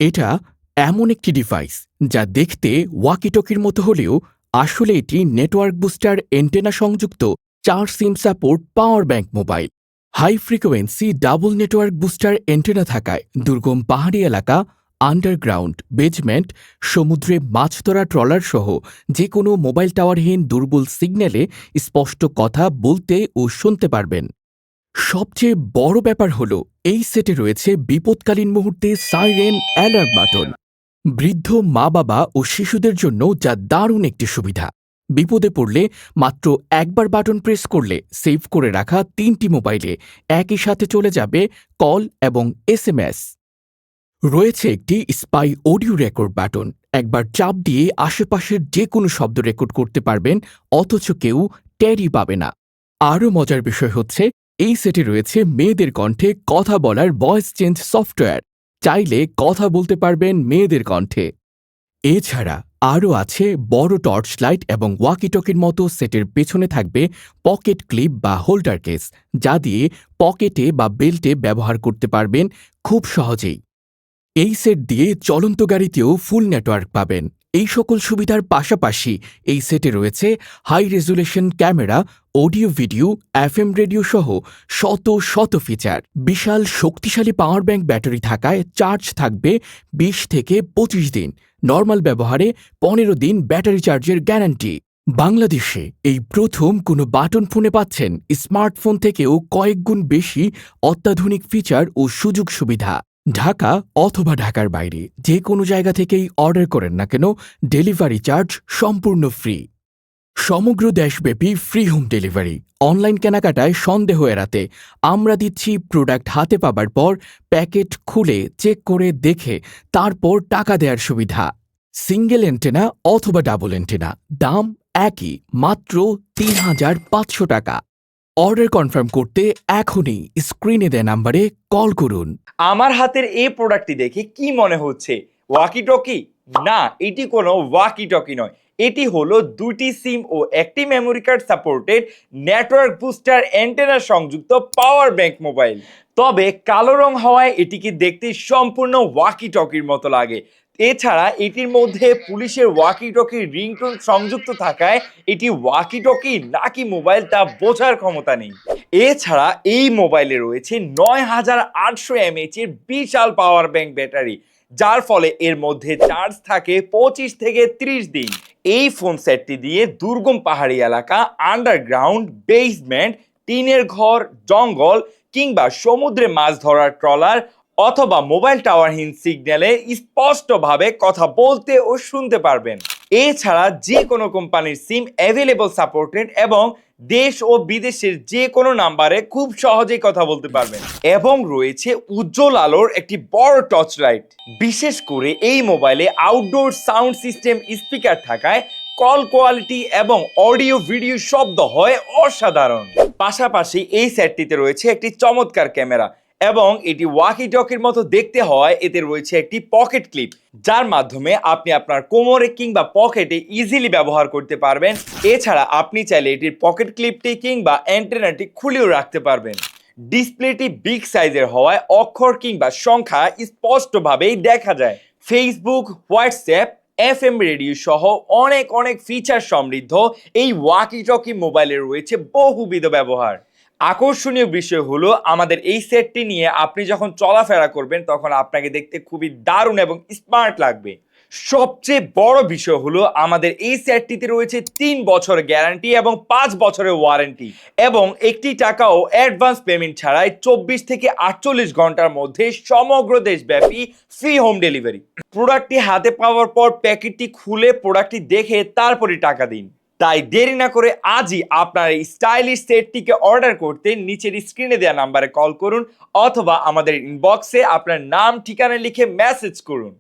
এটা এমন একটি ডিভাইস যা দেখতে ওয়াকিটকির মতো হলেও আসলে এটি নেটওয়ার্ক বুস্টার এন্টেনা সংযুক্ত ৪ SIM support power bank mobile. High frequency double network booster antenna থাকায় দুর্গম পাহাড়ি এলাকা, আন্ডারগ্রাউন্ড, বেজমেন্ট, সমুদ্রে মাছ ধরা ট্রলার সহ যে কোনো মোবাইল টাওয়ারহীন দুর্বল সিগন্যালে স্পষ্ট কথা বলতে ও শুনতে পারবেন। সবচেয়ে বড় ব্যাপার হলো এই সেটে রয়েছে বিপদকালীন মুহূর্তে সাইরেন অ্যালার্ট বাটন। বৃদ্ধ মা-বাবা ও শিশুদের জন্য যা দারুণ একটি সুবিধা। বিপদে পড়লে মাত্র একবার বাটন প্রেস করলে সেভ করে রাখা ৩টি মোবাইলে একই সাথে চলে যাবে কল এবং এসএমএস। রয়েছে একটি স্পাই অডিও রেকর্ড বাটন। একবার চাপ দিয়ে আশেপাশের যে কোনো শব্দ রেকর্ড করতে পারবেন, অথচ কেউ টেরই পাবে না। আরও মজার বিষয় হচ্ছে এই সেটে রয়েছে মেয়েদের কণ্ঠে কথা বলার ভয়েস চেঞ্জ সফটওয়্যার। চাইলে কথা বলতে পারবেন মেয়েদের কণ্ঠে। এছাড়া আরও আছে বড় টর্চ লাইট এবং ওয়াকিটকির মতো সেটের পেছনে থাকবে পকেট ক্লিপ বা হোল্ডার কেস, যা দিয়ে পকেটে বা বেল্টে ব্যবহার করতে পারবেন খুব সহজেই। এই সেট দিয়ে চলন্ত গাড়িতেও ফুল নেটওয়ার্ক পাবেন। এই সকল সুবিধার পাশাপাশি এই সেটে রয়েছে high resolution camera, audio video, FM radio সহ শত শত ফিচার। বিশাল শক্তিশালী পাওয়ার ব্যাংক ব্যাটারি থাকায় চার্জ থাকবে ২০ থেকে ২৫ দিন। নর্মাল ব্যবহারে ১৫ দিন ব্যাটারি চার্জের গ্যারান্টি। বাংলাদেশে এই প্রথম কোনো বাটন ফোনে পাচ্ছেন স্মার্টফোন থেকেও কয়েক গুণ বেশি অত্যাধুনিক ফিচার ও সুযোগ সুবিধা। ঢাকা অথবা ঢাকার বাইরে যে কোনো জায়গা থেকেই অর্ডার করেন না কেন, ডেলিভারি চার্জ সম্পূর্ণ ফ্রি। সমগ্র দেশব্যাপী ফ্রি হোম ডেলিভারি। অনলাইন কেনাকাটায় সন্দেহ এড়াতে আমরা দিচ্ছি প্রোডাক্ট হাতে পাবার পর প্যাকেট খুলে চেক করে দেখে তারপর টাকা দেওয়ার সুবিধা। সিঙ্গেল এন্টেনা অথবা ডাবল এন্টেনা, দাম একই, মাত্র ৩,৫০০ টাকা। অর্ডার কনফার্ম করতে এখনই স্ক্রিনে দেয়া নাম্বারে কল করুন। আমার হাতের এই প্রোডাক্টটি দেখে কি মনে হচ্ছে? Walkie talkie? না, এটি কোনো ওয়াকি টকি নয়। এটি হলো ২টি সিম ও একটি memory card supported network booster antenna সংযুক্ত পাওয়ার ব্যাংক মোবাইল। তবে কালো রং হওয়ায় এটিকে দেখতে সম্পূর্ণ ওয়াকি টকির মতো লাগে। এছাড়া এটির মধ্যে পুলিশের ওয়াকি টকির রিংটোন সংযুক্ত থাকায় এটি ওয়াকি টকি নাকি মোবাইল তা বোঝার ক্ষমতা নেই। এছাড়া এই মোবাইলে রয়েছে ৯,৮০০ এমএএইচ এর বিশাল পাওয়ার ব্যাংক ব্যাটারি, যার ফলে এর মধ্যে চার্জ থাকে ২৫ থেকে ৩০ দিন। এই ফোন সেটটি দিয়ে দুর্গম পাহাড়ি এলাকা, আন্ডারগ্রাউন্ড, বেসমেন্ট, টিনের ঘর, জঙ্গল কিংবা সমুদ্রে মাছ ধরার ট্রলার অথবা মোবাইল টাওয়ারহীন সিগন্যালে স্পষ্টভাবে কথা বলতে ও শুনতে পারবেন। এছাড়া যে কোনো কোম্পানির সিম অ্যাভেলেবল সাপোর্টেড এবং দেশ ও বিদেশের যে কোনো নাম্বারে খুব সহজেই কথা বলতে পারবেন। এবং রয়েছে উজ্জ্বল আলোর একটি বড় টর্চ লাইট। বিশেষ করে এই মোবাইলে আউটডোর সাউন্ড সিস্টেম স্পিকার থাকায় কল কোয়ালিটি এবং অডিও ভিডিও শব্দ হয় অসাধারণ। পাশাপাশি এই সেটটিতে রয়েছে একটি চমৎকার ক্যামেরা এবং এটি ওয়াকি টকির মতো দেখতে হওয়ায় এতে রয়েছে একটি পকেট ক্লিপ, যার মাধ্যমে আপনি আপনার কোমরে কিংবা পকেটে ইজিলি ব্যবহার করতে পারবেন। এছাড়া আপনি চাইলে এটির পকেট ক্লিপটি কিংবা অ্যান্টেনাটি খুলেও রাখতে পারবেন। ডিসপ্লেটি বিগ সাইজের হওয়ায় অক্ষর কিংবা সংখ্যা স্পষ্টভাবেই দেখা যায়। ফেসবুক, হোয়াটসঅ্যাপ, এফএম রেডিও সহ অনেক অনেক ফিচার সমৃদ্ধ এই ওয়াকি টকি মোবাইলে রয়েছে বহুবিধ ব্যবহার। আকর্ষণীয় বিষয় হলো আমাদের এই সেটটি নিয়ে আপনি যখন চলাফেরা করবেন তখন আপনাকে দেখতে খুবই দারুণ এবং স্মার্ট লাগবে। সবচেয়ে বড় বিষয় হলো আমাদের এই সেটটিতে রয়েছে ৩ বছর গ্যারান্টি এবং ৫ বছরের ওয়ারেন্টি এবং একটি টাকাও অ্যাডভান্স পেমেন্ট ছাড়াই ২৪ থেকে ৪৮ ঘন্টার মধ্যে সমগ্র দেশব্যাপী ফ্রি হোম ডেলিভারি। প্রোডাক্টটি হাতে পাওয়ার পর প্যাকেটটি খুলে প্রোডাক্টটি দেখে তারপরই টাকা দিন। তাই দেরি না করে আজই আপনার এই স্টাইলিশ সেটটিকে অর্ডার করতে নিচের স্ক্রিনে দেওয়া নাম্বারে কল করুন অথবা আমাদের ইনবক্সে আপনার নাম ঠিকানা লিখে মেসেজ করুন।